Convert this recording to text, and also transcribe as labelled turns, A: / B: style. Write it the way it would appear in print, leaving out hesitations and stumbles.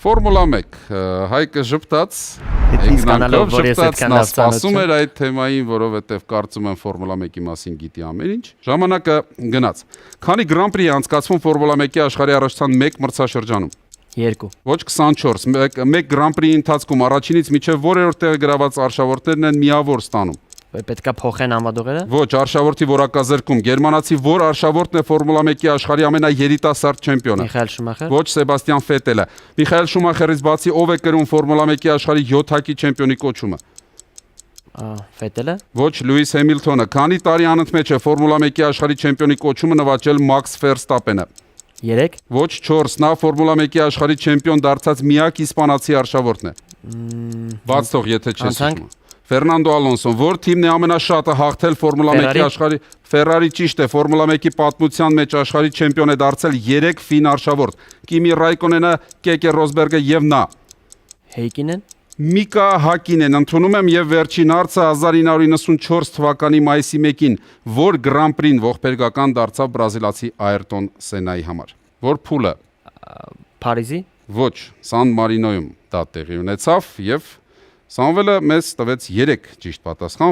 A: Ֆորմուլա 1, Հայկը ժպտաց,
B: Իսկանալով, որ ես այդքան լավ
A: սպասում էր այդ թեմային, որովհետև կարծում եմ Ֆորմուլա 1-ի մասին գիտի ամեն ինչ։ Ժամանակը գնաց։ Քանի Grand Prix է անցկացվում Ֆորմուլա 1-ի աշխարհի առաջնության 1 մրցաշրջանում։
B: 2
A: Ոչ 24, մեկ Grand Prix-ի ընթացքում առաջինից մինչև որերորդ տեղը գրաված արշավորդներն են միավոր ստանում։
B: Պետքա փոխեն անվադողերը։
A: Ոչ, արշավորդի որակազրկում։ Գերմանացի որ արշավորդն է Ֆորմուլա 1-ի աշխարհի ամենաերիտասարդ չեմպիոնը։
B: Միխայել Շումախեր։
A: Ոչ Սեբաստիան Ֆետելը։ Միխայել Շումախերից բացի ով է կրում Ֆորմուլա 1-ի աշխարհի 7 հակի չեմպիոնի կոչումը։
B: Ֆետելը։
A: Ոչ Լյուիս Հեմիլթոնը։ Քանի տարի անընդմեջ է Ֆորմուլա 1-ի աշխարհի չեմպիոնի կոչումը նվաճել Մաքս Ֆերստապենը։
B: 3
A: Ոչ 4, նա Ֆորմուլա 1-ի աշխարհի չեմպիոն դարձած միակ իսպանացի արշավորդն է։ Բաց թող, եթե չես հիշում։ Ֆերնանդո Ալոնսոն, որ թիմն է ամենաշատը հաղթել Ֆորմուլա 1-ի աշխարհի Ֆերարի ճիշտ է, Ֆորմուլա 1-ի պատմության մեջ աշխարհի չեմպիոն է դարձել 3 ֆին արշավորդ։ Կիմի Ռայկոնենը, Կեկե Ռոսբերգը եւ նա։
B: Հեյկինեն։
A: Միկա Հակինեն, ընդունում եմ եւ վերջին հարցը 1994 թվականի մայիսի 1-ին, որ Grand Prix-ն ողբերգական դարձավ բրազիլացի Այրտոն Սենայի համար։ Որ փուլը
B: Փարիզի։
A: ոչ, Սան Մարինոյում դա տեղի ունեցավ եւ Սամվելը մեզ տվեց 3 ճիշտ պատասխան։